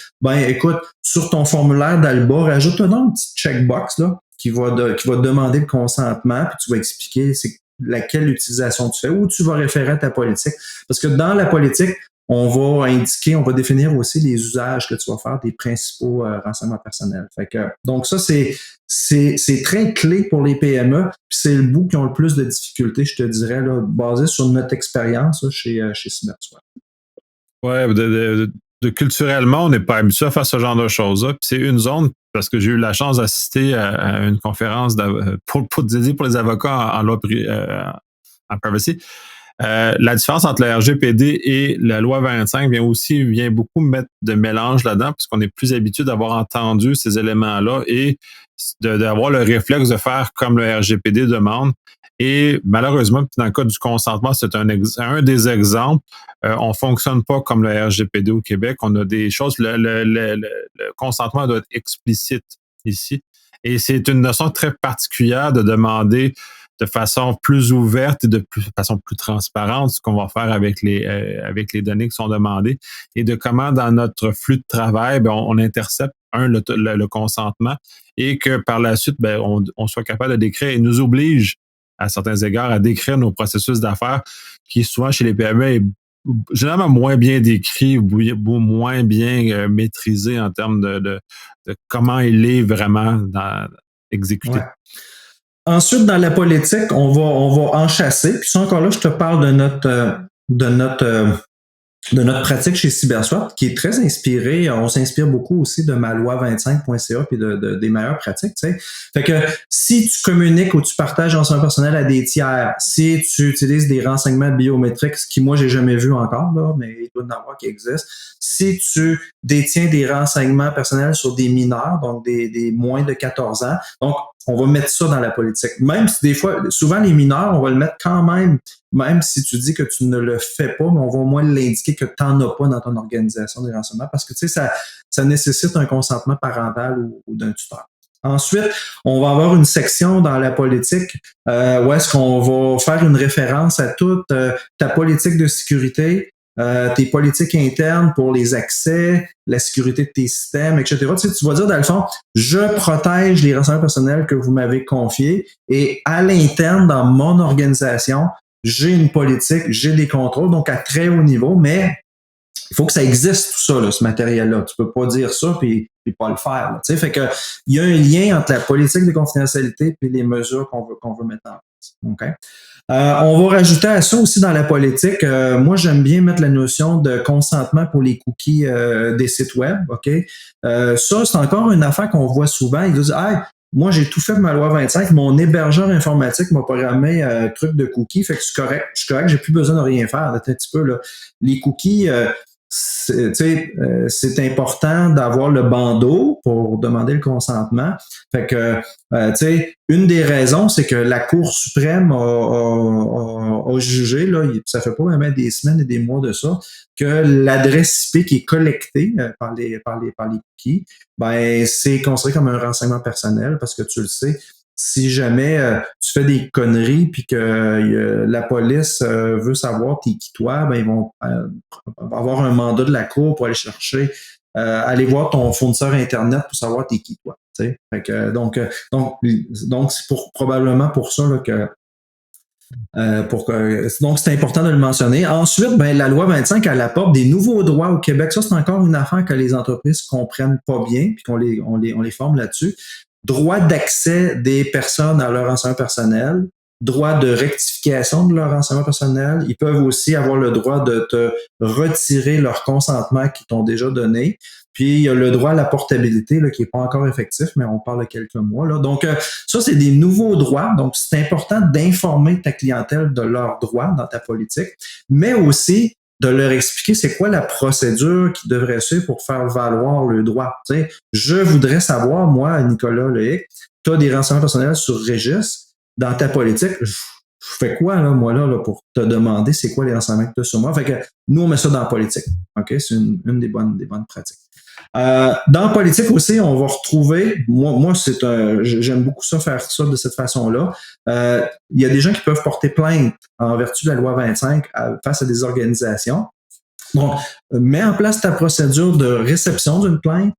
écoute, sur ton formulaire d'Alba, rajoute donc une petite checkbox là, qui va demander le consentement, puis tu vas expliquer laquelle utilisation tu fais, ou tu vas référer à ta politique. Parce que dans la politique, on va définir aussi les usages que tu vas faire des principaux renseignements personnels. Fait que, donc ça, c'est très clé pour les PME, puis c'est le bout qui ont le plus de difficultés, je te dirais, là, basé sur notre expérience là, chez Cyberswap. Ouais, culturellement, on n'est pas habitué à faire ce genre de choses-là. Puis c'est une zone, parce que j'ai eu la chance d'assister à une conférence dédiée pour les avocats en loi en privacy. La différence entre la RGPD et la loi 25 vient beaucoup mettre de mélange là-dedans, puisqu'on est plus habitué d'avoir entendu ces éléments-là et d'avoir le réflexe de faire comme le RGPD demande. Et malheureusement, dans le cas du consentement, c'est un des exemples. On fonctionne pas comme le RGPD au Québec. On a des choses, le consentement doit être explicite ici. Et c'est une notion très particulière de demander de façon plus ouverte et de façon plus transparente ce qu'on va faire avec les données qui sont demandées et de comment dans notre flux de travail, on intercepte le consentement et que par la suite, on soit capable de décrire et nous oblige à certains égards à décrire nos processus d'affaires qui souvent chez les PME est généralement moins bien décrit ou moins bien maîtrisé en termes de comment il est vraiment exécuté. Ouais. Ensuite, dans la politique, on va enchasser. Puis ça, encore là, je te parle de notre pratique chez Cyberswap, qui est très inspirée. On s'inspire beaucoup aussi de ma loi 25.ca puis des meilleures pratiques, tu sais. Fait que si tu communiques ou tu partages un renseignement personnel à des tiers, si tu utilises des renseignements biométriques, ce qui moi j'ai jamais vu encore, là, mais il doit y en avoir qui existent, si tu détiens des renseignements personnels sur des mineurs, donc des moins de 14 ans, donc on va mettre ça dans la politique. Même si des fois, souvent les mineurs, on va le mettre quand même si tu dis que tu ne le fais pas, mais on va au moins l'indiquer que tu n'en as pas dans ton organisation des renseignements parce que tu sais, ça nécessite un consentement parental ou d'un tuteur. Ensuite, on va avoir une section dans la politique où est-ce qu'on va faire une référence à toute ta politique de sécurité, tes politiques internes pour les accès, la sécurité de tes systèmes, etc. Tu sais, tu vas dire, dans le fond, je protège les renseignements personnels que vous m'avez confiés et à l'interne, dans mon organisation, j'ai une politique, j'ai des contrôles, donc à très haut niveau, mais il faut que ça existe tout ça, là, ce matériel-là. Tu peux pas dire ça puis pas le faire. Là, tu sais, fait que il y a un lien entre la politique de confidentialité et les mesures qu'on veut mettre en place. Okay? On va rajouter à ça aussi dans la politique. Moi, j'aime bien mettre la notion de consentement pour les cookies des sites web. Ok, ça c'est encore une affaire qu'on voit souvent. Ils disent, hey, moi, j'ai tout fait pour ma loi 25. Mon hébergeur informatique m'a programmé un truc de cookies. Fait que je suis correct. J'ai plus besoin de rien faire. Un petit peu, là. Les cookies, c'est important d'avoir le bandeau pour demander le consentement. Fait que, une des raisons, c'est que la Cour suprême a jugé, là, ça fait pas même des semaines et des mois de ça, que l'adresse IP qui est collectée par les cookies, c'est considéré comme un renseignement personnel parce que tu le sais. Si jamais tu fais des conneries puis que la police veut savoir t'es qui toi, ils vont avoir un mandat de la cour pour aller chercher, aller voir ton fournisseur internet pour savoir t'es qui toi. Fait que, donc c'est probablement pour ça là, que donc, c'est important de le mentionner. Ensuite, la loi 25, elle apporte des nouveaux droits au Québec. Ça, c'est encore une affaire que les entreprises comprennent pas bien, puis qu'on les forme là-dessus. Droit d'accès des personnes à leur renseignement personnel, droit de rectification de leur renseignement personnel. Ils peuvent aussi avoir le droit de te retirer leur consentement qu'ils t'ont déjà donné. Puis, il y a le droit à la portabilité là, qui n'est pas encore effectif, mais on parle de quelques mois. Là. Donc, ça, c'est des nouveaux droits. Donc, c'est important d'informer ta clientèle de leurs droits dans ta politique, mais aussi de leur expliquer c'est quoi la procédure qui devrait suivre pour faire valoir le droit. Tu sais, je voudrais savoir, moi, Nicolas Lehic, tu as des renseignements personnels sur Régis. Dans ta politique, je fais quoi, là, moi, là, pour te demander c'est quoi les renseignements que tu as sur moi? Fait que nous, on met ça dans la politique. OK? C'est une des bonnes pratiques. Dans la politique aussi, on va retrouver, moi j'aime beaucoup ça, faire ça de cette façon-là. Il y a des gens qui peuvent porter plainte en vertu de la loi 25 face à des organisations. Donc, mets en place ta procédure de réception d'une plainte,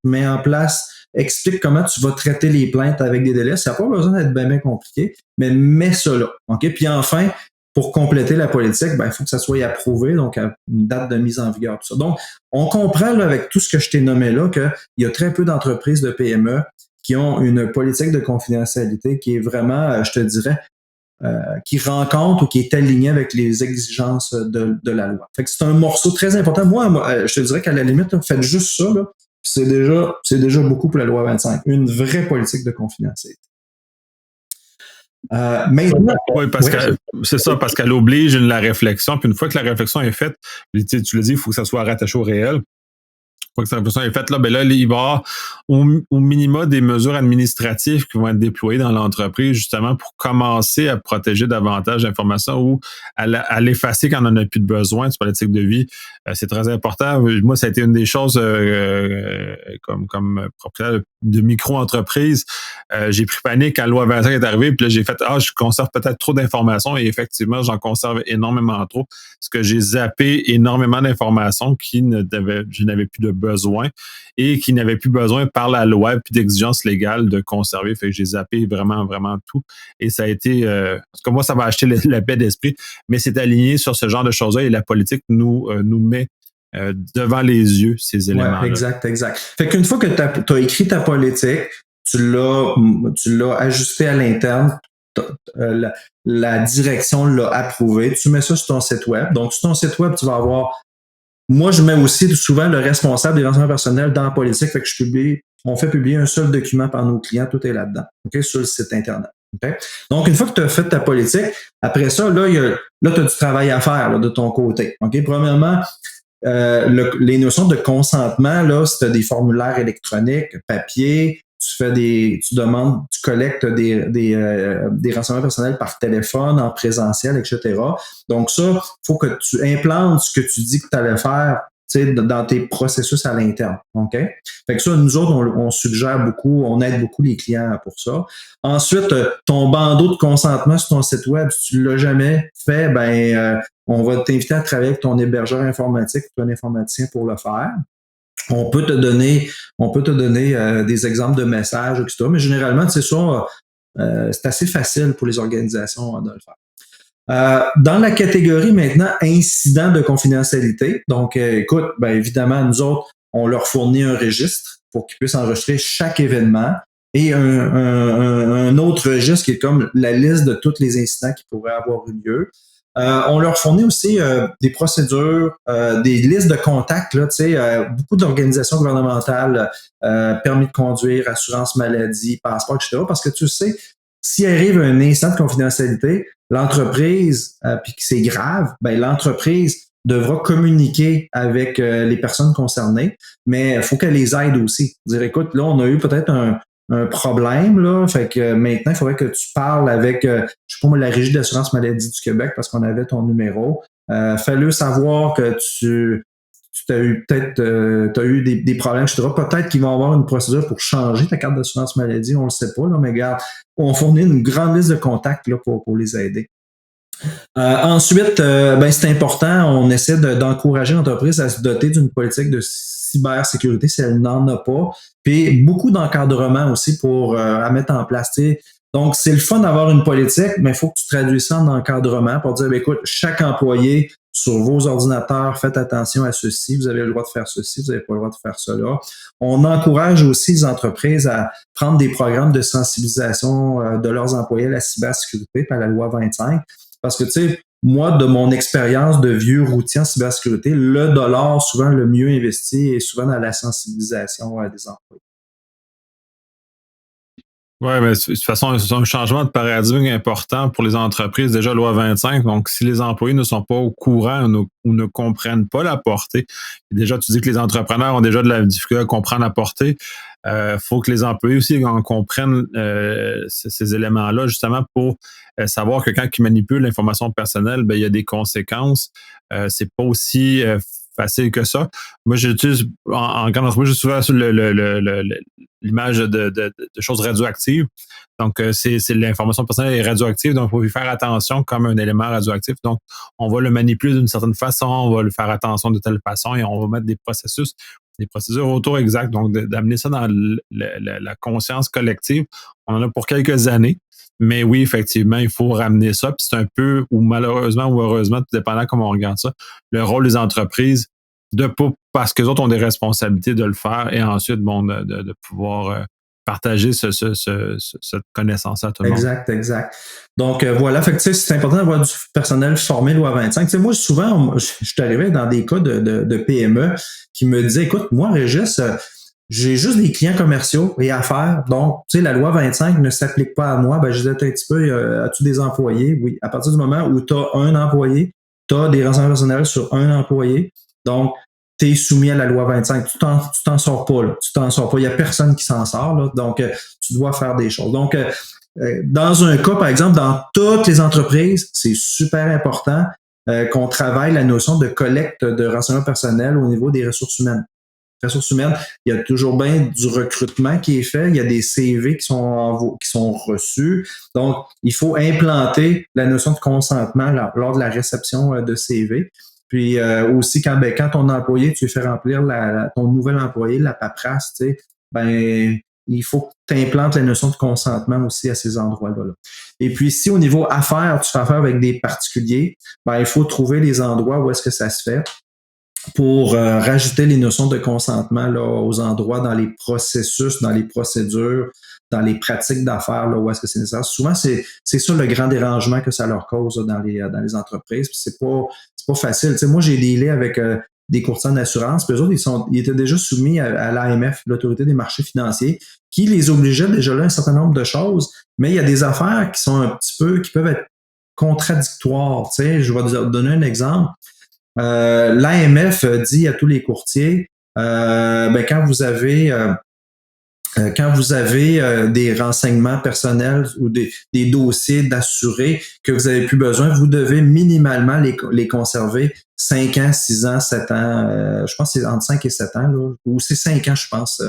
explique comment tu vas traiter les plaintes avec des délais. Ça n'a pas besoin d'être bien compliqué, mais mets ça là. OK? Puis enfin, pour compléter la politique, ben, il faut que ça soit approuvé, donc à une date de mise en vigueur, tout ça. Donc, on comprend là, avec tout ce que je t'ai nommé là qu'il y a très peu d'entreprises de PME qui ont une politique de confidentialité qui est vraiment, je te dirais, qui rencontre ou qui est aligné avec les exigences de la loi. Fait que c'est un morceau très important. Moi, je te dirais qu'à la limite, là, faites juste ça, là, c'est déjà beaucoup pour la loi 25. Une vraie politique de confidentialité. Maintenant, oui, parce que c'est ça, parce qu'elle oblige la réflexion. Puis une fois que la réflexion est faite, tu l'as dit, il faut que ça soit rattaché au réel. Une fois que cette réflexion est faite, là, ben là, il va y avoir au minima des mesures administratives qui vont être déployées dans l'entreprise, justement, pour commencer à protéger davantage l'information ou à l'effacer quand on n'en a plus de besoin. Tu parlais de cycle de vie, c'est très important. Moi, ça a été une des choses comme propriétaire de micro-entreprise. J'ai pris panique quand la loi 25 est arrivée, puis là, j'ai fait « je conserve peut-être trop d'informations » et effectivement, j'en conserve énormément trop. Parce que j'ai zappé énormément d'informations je n'avais plus de besoin et qui n'avaient plus besoin par la loi puis d'exigences légales de conserver. Fait que j'ai zappé vraiment, vraiment tout. Et ça a été... parce que moi, ça m'a acheté la paix d'esprit, mais c'est aligné sur ce genre de choses-là et la politique nous met devant les yeux ces éléments-là. Ouais, exact. Fait qu'une fois que tu as écrit ta politique, tu l'as ajusté à l'interne, la direction l'a approuvé, tu mets ça sur ton site web. Donc, sur ton site web, tu vas avoir... Moi, je mets aussi souvent le responsable des renseignements personnels dans la politique, fait que on fait publier un seul document par nos clients, tout est là-dedans, ok, sur le site Internet. Okay? Donc, une fois que tu as fait ta politique, après ça, là, tu as du travail à faire là, de ton côté. Okay? Premièrement, les notions de consentement, là, si tu as des formulaires électroniques, papier, tu collectes des renseignements personnels par téléphone, en présentiel, etc. Donc ça, il faut que tu implantes ce que tu dis que tu allais faire dans tes processus à l'interne. OK? Fait que ça, nous autres, on suggère beaucoup, on aide beaucoup les clients pour ça. Ensuite, ton bandeau de consentement sur ton site web, si tu ne l'as jamais fait, on va t'inviter à travailler avec ton hébergeur informatique ou ton informaticien pour le faire. On peut te donner des exemples de messages, etc. Mais généralement, c'est ça, c'est assez facile pour les organisations de le faire. Dans la catégorie maintenant incident de confidentialité, donc écoute, évidemment, nous autres, on leur fournit un registre pour qu'ils puissent enregistrer chaque événement et un autre registre qui est comme la liste de tous les incidents qui pourraient avoir eu lieu. On leur fournit aussi des procédures, des listes de contacts. Là, beaucoup d'organisations gouvernementales, permis de conduire, assurance maladie, passeport, etc. Parce que tu sais, s'il arrive un incident de confidentialité, l'entreprise, puis que c'est grave, l'entreprise devra communiquer avec les personnes concernées, mais il faut qu'elle les aide aussi. Dire, écoute, là, on a eu peut-être un problème, là, fait que maintenant, il faudrait que tu parles avec, je sais pas moi, la Régie d'assurance maladie du Québec parce qu'on avait ton numéro. Fais-le savoir que tu as eu peut-être t'as eu des problèmes, etc. Peut-être qu'ils vont avoir une procédure pour changer ta carte d'assurance maladie, on le sait pas, là, mais regarde, on fournit une grande liste de contacts là, pour les aider. Ensuite, c'est important, on essaie d'encourager l'entreprise à se doter d'une politique de cybersécurité si elle n'en a pas, puis beaucoup d'encadrement aussi à mettre en place. T'sais. Donc, c'est le fun d'avoir une politique, mais il faut que tu traduises ça en encadrement pour dire, écoute, chaque employé sur vos ordinateurs, faites attention à ceci, vous avez le droit de faire ceci, vous n'avez pas le droit de faire cela. On encourage aussi les entreprises à prendre des programmes de sensibilisation de leurs employés à la cybersécurité par la loi 25. Parce que, tu sais, moi, de mon expérience de vieux routier en cybersécurité, le dollar souvent le mieux investi est souvent dans la sensibilisation des employés. Oui, mais de toute façon, c'est un changement de paradigme important pour les entreprises. Déjà, loi 25, donc si les employés ne sont pas au courant ou ne comprennent pas la portée, déjà, tu dis que les entrepreneurs ont déjà de la difficulté à comprendre la portée. Faut que les employés aussi en comprennent ces éléments-là, justement pour savoir que quand ils manipulent l'information personnelle, il y a des conséquences. C'est pas aussi facile que ça. Moi, j'utilise en grande entreprise, j'ai souvent sur l'image de choses radioactives. Donc, c'est l'information personnelle est radioactive, donc il faut y faire attention comme un élément radioactif. Donc, on va le manipuler d'une certaine façon, on va le faire attention de telle façon et on va mettre des procédures autour exactes. Donc, d'amener ça dans la conscience collective. On en a pour quelques années. Mais oui, effectivement, il faut ramener ça. Puis c'est un peu, ou malheureusement ou heureusement, tout dépendant comment on regarde ça, le rôle des entreprises de pas, parce que les autres ont des responsabilités de le faire et ensuite, bon, de pouvoir partager cette connaissance à tout le monde. Exact. Donc, voilà. Fait que, tu sais, c'est important d'avoir du personnel formé loi 25. Tu sais, moi, souvent, je suis arrivé dans des cas de PME qui me disaient, écoute, moi, Régis, j'ai juste des clients commerciaux et affaires. Donc, tu sais, la loi 25 ne s'applique pas à moi. Ben, je disais un petit peu, as-tu des employés? Oui. À partir du moment où tu as un employé, tu as des renseignements personnels sur un employé. Donc, tu es soumis à la loi 25. Tu t'en sors pas, là. Tu t'en sors pas. Il y a personne qui s'en sort, là. Donc, tu dois faire des choses. Donc, dans un cas, par exemple, dans toutes les entreprises, c'est super important qu'on travaille la notion de collecte de renseignements personnels au niveau des ressources humaines. Ressources humaines, il y a toujours bien du recrutement qui est fait, il y a des CV qui sont reçus. Donc, il faut implanter la notion de consentement lors de la réception de CV. Puis aussi, quand ton employé, tu lui fais remplir ton nouvel employé, la paperasse, tu sais, ben il faut que tu implantes la notion de consentement aussi à ces endroits-là. Là. Et puis, si au niveau affaires, tu fais affaire avec des particuliers, ben il faut trouver les endroits où est-ce que ça se fait pour rajouter les notions de consentement là, aux endroits dans les processus, dans les procédures, dans les pratiques d'affaires, là, où est-ce que c'est nécessaire. Souvent, c'est ça le grand dérangement que ça leur cause là, dans les entreprises. Puis c'est pas facile. Tu sais, moi, j'ai dealé avec des courtiers en assurance, puis eux autres, ils étaient déjà soumis à l'AMF, l'Autorité des marchés financiers, qui les obligeait déjà là un certain nombre de choses, mais il y a des affaires qui sont qui peuvent être contradictoires. Tu sais, je vais vous donner un exemple. L'AMF dit à tous les courtiers, quand vous avez des renseignements personnels ou des dossiers d'assurés que vous avez plus besoin, vous devez minimalement les conserver 5 ans, 6 ans, 7 ans, je pense que c'est entre 5 et 7 ans, là, ou c'est 5 ans, je pense,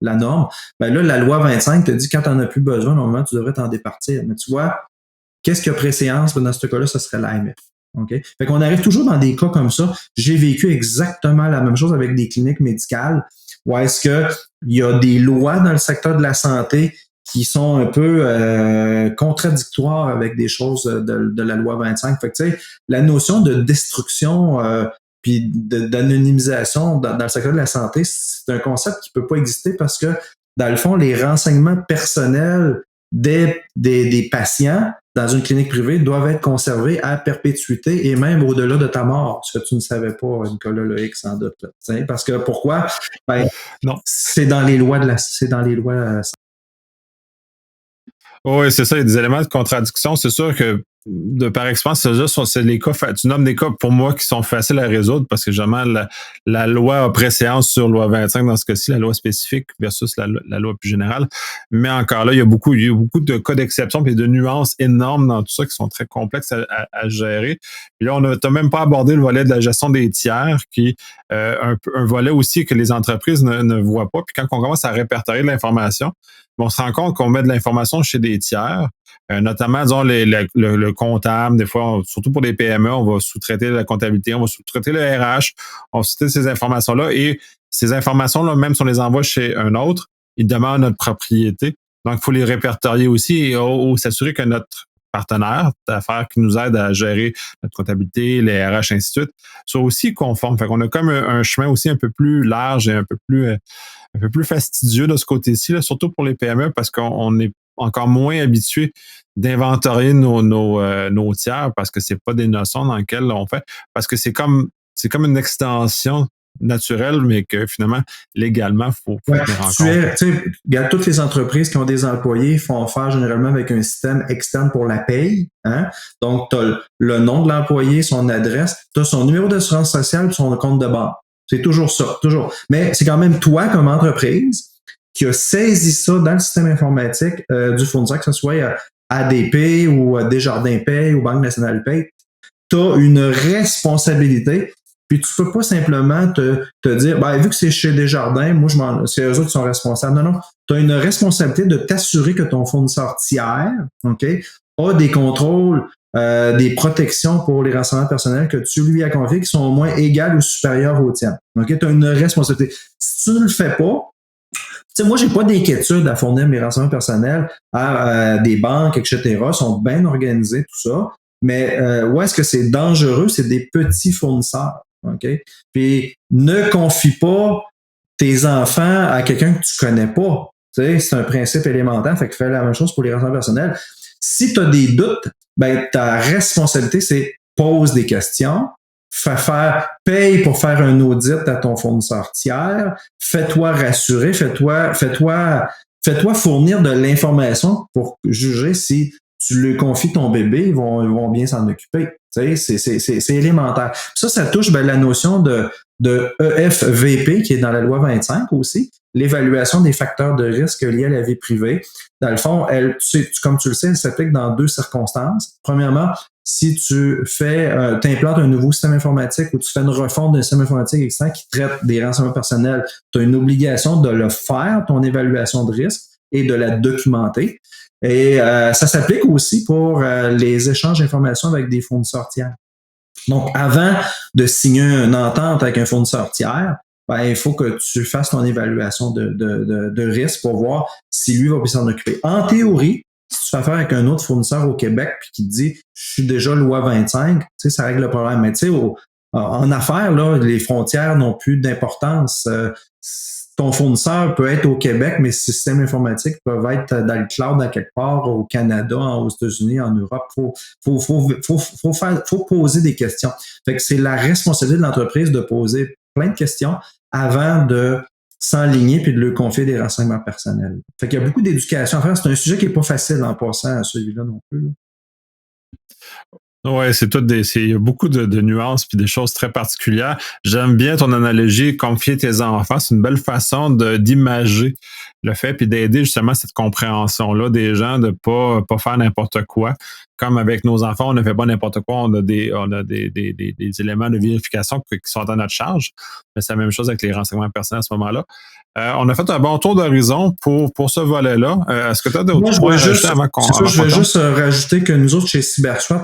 la norme. Ben là, la loi 25 te dit quand tu n'en as plus besoin, normalement, tu devrais t'en départir. Mais tu vois, qu'est-ce qui a préséance? Ben, dans ce cas-là, ce serait l'AMF. Okay? Fait qu'on arrive toujours dans des cas comme ça. J'ai vécu exactement la même chose avec des cliniques médicales où est-ce que il y a des lois dans le secteur de la santé qui sont un peu contradictoires avec des choses de la loi 25. Fait que, tu sais, la notion de destruction puis d'anonymisation dans le secteur de la santé, c'est un concept qui peut pas exister parce que, dans le fond, les renseignements personnels des patients dans une clinique privée doivent être conservés à perpétuité et même au-delà de ta mort, ce que tu ne savais pas, Nicolas Loïc, sans doute. Là, parce que pourquoi? Ben, non. C'est dans les lois c'est dans les lois. Oui, c'est ça, il y a des éléments de contradiction. C'est sûr que par expérience, c'est les cas, tu nommes des cas pour moi qui sont faciles à résoudre parce que justement, la loi a préséance sur loi 25 dans ce cas-ci, la loi spécifique versus la loi plus générale. Mais encore là, il y a beaucoup de cas d'exception et de nuances énormes dans tout ça qui sont très complexes à gérer. Puis là, on n'a même pas abordé le volet de la gestion des tiers qui un volet aussi que les entreprises ne voient pas. Puis quand on commence à répertorier de l'information, on se rend compte qu'on met de l'information chez des tiers, notamment, disons, le comptable. Des fois, surtout pour les PME, on va sous-traiter la comptabilité, on va sous-traiter le RH, on va sous-traiter ces informations-là. Et ces informations-là, même si on les envoie chez un autre, ils demeurent notre propriété. Donc, il faut les répertorier aussi et s'assurer que notre partenaire d'affaires qui nous aide à gérer notre comptabilité, les RH, ainsi de suite, soit aussi conforme. Fait qu'on a comme un chemin aussi un peu plus large et un peu plus fastidieux de ce côté-ci, là, surtout pour les PME, parce qu'on est encore moins habitué d'inventorier nos tiers parce que c'est pas des notions dans lesquelles on fait, parce que c'est comme une extension naturelle, mais que finalement, légalement, faut tenir en compte. Regarde, toutes les entreprises qui ont des employés font affaire généralement avec un système externe pour la paye. Hein? Donc, tu as le nom de l'employé, son adresse, tu as son numéro d'assurance sociale et son compte de banque. C'est toujours ça, toujours. Mais c'est quand même toi, comme entreprise, qui a saisi ça dans le système informatique du fournisseur, que ce soit ADP ou Desjardins Paye ou Banque Nationale Paye. Tu as une responsabilité. Puis tu peux pas simplement te dire, vu que c'est chez Desjardins, c'est eux autres qui sont responsables. Non. Tu as une responsabilité de t'assurer que ton fournisseur tiers, OK, a des contrôles, des protections pour les renseignements personnels que tu lui as confiés qui sont au moins égales ou supérieures aux tiens. OK, tu as une responsabilité. Si tu ne le fais pas, sais, moi, j'ai pas d'inquiétude à fournir mes renseignements personnels à des banques, etc. Ils sont bien organisés, tout ça. Mais où est-ce que c'est dangereux? C'est des petits fournisseurs. OK? Puis ne confie pas tes enfants à quelqu'un que tu connais pas. Tu sais, c'est un principe élémentaire, fait que fais la même chose pour les renseignements personnels. Si tu as des doutes, ben ta responsabilité, c'est pose des questions, paye pour faire un audit à ton fournisseur tiers, fais-toi rassurer, fais-toi fournir de l'information pour juger si tu lui confies ton bébé, ils vont bien s'en occuper. Tu sais, c'est élémentaire. Puis ça touche la notion de EFVP qui est dans la loi 25 aussi, l'évaluation des facteurs de risque liés à la vie privée. Dans le fond, comme tu le sais, elle s'applique dans 2 circonstances. Premièrement, si tu implantes un nouveau système informatique ou tu fais une refonte d'un système informatique externe qui traite des renseignements personnels, tu as une obligation de le faire, ton évaluation de risque, et de la documenter. Et ça s'applique aussi pour les échanges d'informations avec des fournisseurs tiers. Donc, avant de signer une entente avec un fournisseur tiers, ben, il faut que tu fasses ton évaluation de risque pour voir si lui va bien s'en occuper. En théorie, si tu fais affaire avec un autre fournisseur au Québec puis qui te dit « je suis déjà loi 25 », tu sais, ça règle le problème. Mais tu sais, en affaires, là, les frontières n'ont plus d'importance. Ton fournisseur peut être au Québec, mais ces systèmes informatiques peuvent être dans le cloud à quelque part, au Canada, aux États-Unis, en Europe. Faut poser des questions. Fait que c'est la responsabilité de l'entreprise de poser plein de questions avant de s'enligner puis de leur confier des renseignements personnels. Fait qu'il y a beaucoup d'éducation à faire. C'est un sujet qui n'est pas facile en passant à celui-là non plus. Là. Ouais, il y a beaucoup de nuances puis des choses très particulières. J'aime bien ton analogie, confier tes enfants, c'est une belle façon d'imager le fait puis d'aider justement cette compréhension-là des gens de pas faire n'importe quoi. Comme avec nos enfants, on ne fait pas n'importe quoi, on a des éléments de vérification qui sont à notre charge. Mais c'est la même chose avec les renseignements personnels à ce moment-là. On a fait un bon tour d'horizon pour ce volet-là. Est-ce que tu as d'autres points à rajouter avant qu'on... Je vais juste rajouter que nous autres, chez CyberSwat,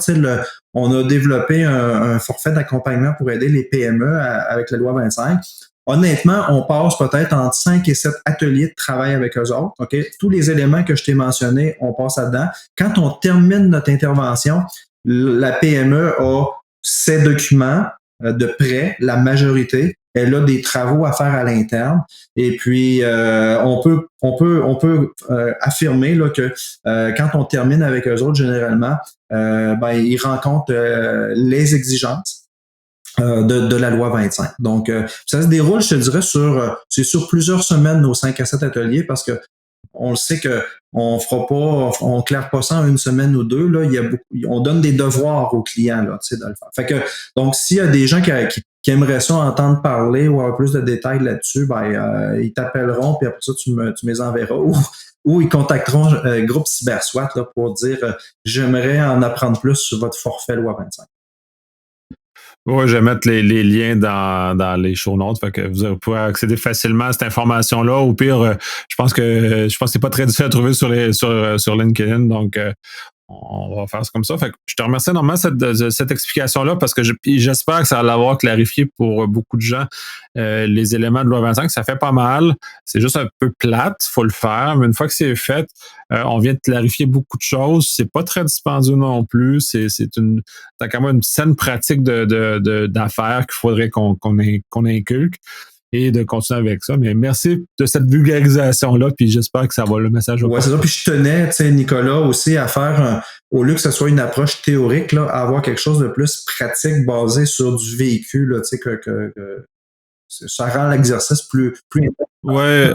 on a développé un forfait d'accompagnement pour aider les PME avec la loi 25. Honnêtement, on passe peut-être entre 5 et 7 ateliers de travail avec eux autres. OK? Tous les éléments que je t'ai mentionnés, on passe là-dedans. Quand on termine notre intervention, la PME a ses documents de prêt, la majorité. Elle a des travaux à faire à l'interne. Et puis, on peut affirmer là, que quand on termine avec eux autres, généralement, ils rencontrent les exigences de la loi 25. Donc, ça se déroule, je te dirais, c'est sur plusieurs semaines, nos 5 à 7 ateliers, parce que on le sait que on claire pas ça en une semaine ou deux. Là, on donne des devoirs aux clients là, de le faire. Fait que, donc, s'il y a des gens qui aimeraient ça entendre parler ou avoir plus de détails là-dessus, ils t'appelleront, puis après ça, tu me les enverras. Ou ils contacteront Groupe CyberSwat là, pour dire j'aimerais en apprendre plus sur votre forfait loi 25. Oui, je vais mettre les liens dans les show notes, fait que vous pourrez accéder facilement à cette information-là. Au pire, je pense que c'est pas très difficile à trouver sur LinkedIn, donc on va faire ça comme ça. Fait que je te remercie énormément cette explication-là parce que j'espère que ça va l'avoir clarifié pour beaucoup de gens les éléments de loi 25. Ça fait pas mal. C'est juste un peu plate, faut le faire. Mais une fois que c'est fait, on vient de clarifier beaucoup de choses. C'est pas très dispendieux non plus. T'as quand même une saine pratique d'affaires qu'il faudrait qu'on inculque et de continuer avec ça. Mais merci de cette vulgarisation-là, puis j'espère que ça va, le message. Ouais, c'est ça. Puis je tenais, tu sais, Nicolas, aussi à faire, au lieu que ce soit une approche théorique, là, à avoir quelque chose de plus pratique basé sur du véhicule, là, tu sais, que ça rend l'exercice plus Ouais.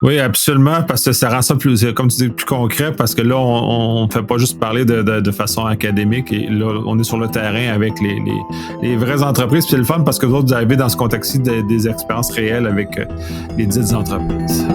Oui, absolument, parce que ça rend ça plus, comme tu dis, plus concret, parce que là, on ne fait pas juste parler de façon académique, et là, on est sur le terrain avec les vraies entreprises. Puis c'est le fun parce que vous autres, vous arrivez dans ce contexte-ci des expériences réelles avec les dites entreprises.